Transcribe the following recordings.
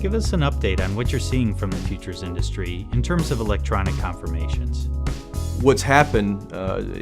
give us an update on what you're seeing from the futures industry in terms of electronic confirmations. What's happened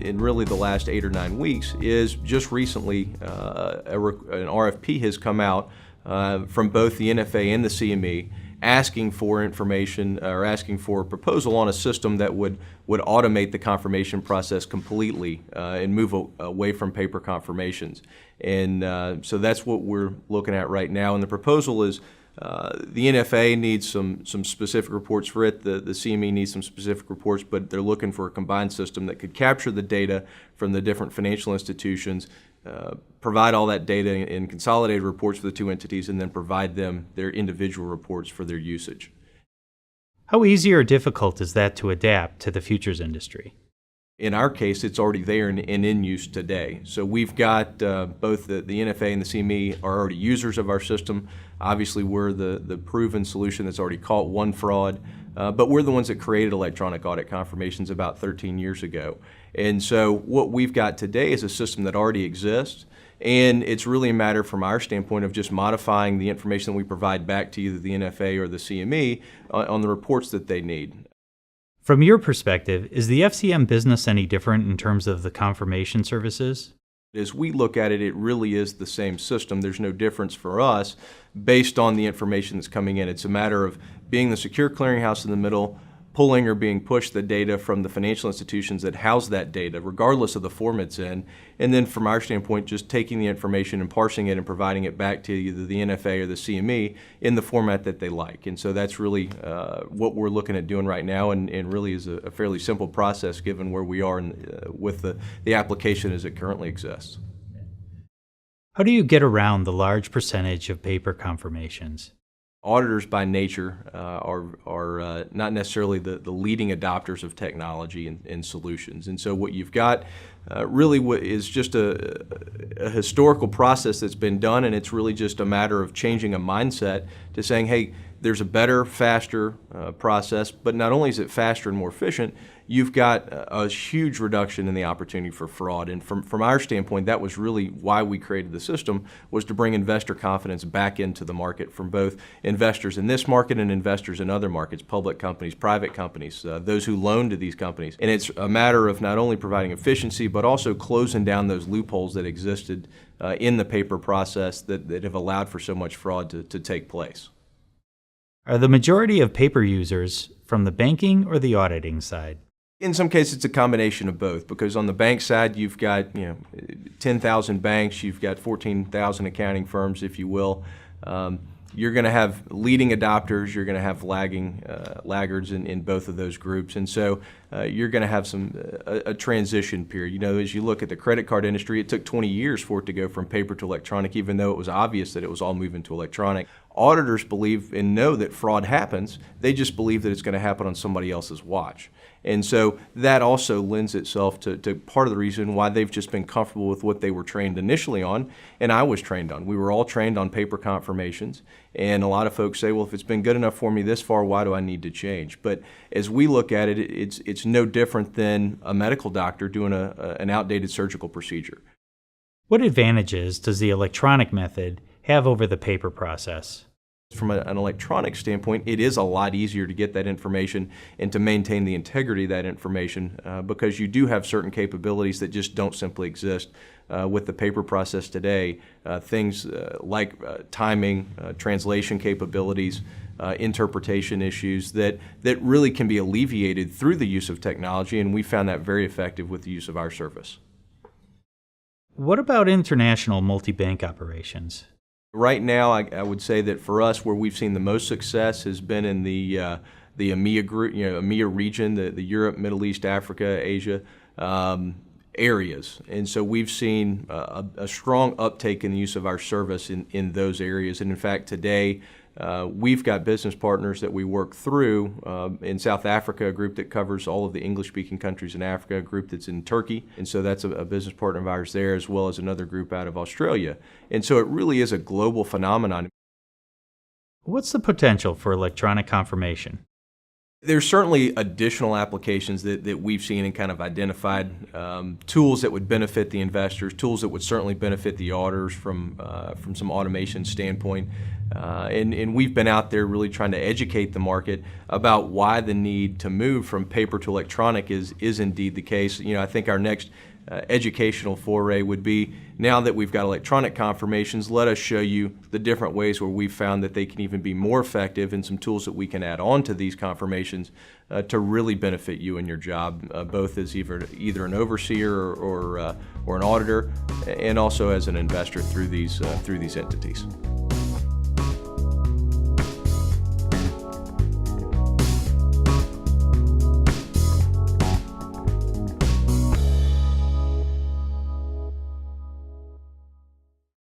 in really the last 8 or 9 weeks is just recently an RFP has come out from both the NFA and the CME asking for information or asking for a proposal on a system that would automate the confirmation process completely and move away from paper confirmations. And so that's what we're looking at right now. And the proposal is the NFA needs some specific reports for it, the CME needs some specific reports, but they're looking for a combined system that could capture the data from the different financial institutions, provide all that data in consolidated reports for the two entities, and then provide them their individual reports for their usage. How easy or difficult is that to adapt to the futures industry? In our case, it's already there and in use today. So we've got both the NFA and the CME are already users of our system. Obviously, we're the proven solution that's already caught one fraud, but we're the ones that created electronic audit confirmations about 13 years ago. And so what we've got today is a system that already exists, and it's really a matter from our standpoint of just modifying the information that we provide back to either the NFA or the CME on the reports that they need. From your perspective, is the FCM business any different in terms of the confirmation services? As we look at it, it really is the same system. There's no difference for us based on the information that's coming in. It's a matter of being the secure clearinghouse in the middle, pulling or being pushed the data from the financial institutions that house that data, regardless of the form it's in, and then from our standpoint, just taking the information and parsing it and providing it back to either the NFA or the CME in the format that they like. And so that's really what we're looking at doing right now, and really is a fairly simple process given where we are with the application as it currently exists. How do you get around the large percentage of paper confirmations? Auditors by nature are not necessarily the leading adopters of technology and solutions. And so what you've got really is just a historical process that's been done, and it's really just a matter of changing a mindset to saying, hey, there's a better, faster process, but not only is it faster and more efficient, you've got a huge reduction in the opportunity for fraud. And from our standpoint, that was really why we created the system, was to bring investor confidence back into the market from both investors in this market and investors in other markets, public companies, private companies, those who loan to these companies. And it's a matter of not only providing efficiency, but also closing down those loopholes that existed in the paper process that have allowed for so much fraud to take place. Are the majority of paper users from the banking or the auditing side? In some cases, it's a combination of both, because on the bank side, you've got 10,000 banks, you've got 14,000 accounting firms, if you will. You're going to have leading adopters, you're going to have laggards in both of those groups, and so you're going to have a transition period. As you look at the credit card industry, it took 20 years for it to go from paper to electronic, even though it was obvious that it was all moving to electronic. Auditors believe and know that fraud happens, they just believe that it's going to happen on somebody else's watch. And so that also lends itself to part of the reason why they've just been comfortable with what they were trained initially on, and I was trained on. We were all trained on paper confirmations, and a lot of folks say, well, if it's been good enough for me this far, why do I need to change? But as we look at it, it's no different than a medical doctor doing an outdated surgical procedure. What advantages does the electronic method have over the paper process? From an electronic standpoint, it is a lot easier to get that information and to maintain the integrity of that information because you do have certain capabilities that just don't simply exist with the paper process today. Things like timing, translation capabilities, interpretation issues that really can be alleviated through the use of technology, and we found that very effective with the use of our service. What about international multi-bank operations? Right now, I would say that for us, where we've seen the most success has been in the EMEA group, EMEA region, the Europe, Middle East, Africa, Asia areas. And so we've seen a strong uptake in the use of our service in those areas. And in fact, today, we've got business partners that we work through in South Africa, a group that covers all of the English-speaking countries in Africa, a group that's in Turkey, and so that's a business partner of ours there, as well as another group out of Australia. And so it really is a global phenomenon. What's the potential for electronic confirmation? There's certainly additional applications that we've seen and kind of identified, tools that would benefit the investors, tools that would certainly benefit the auditors from some automation standpoint. And we've been out there really trying to educate the market about why the need to move from paper to electronic is indeed the case. I think our next educational foray would be, now that we've got electronic confirmations, let us show you the different ways where we've found that they can even be more effective, and some tools that we can add on to these confirmations to really benefit you in your job, both as either an overseer or an auditor, and also as an investor through these entities.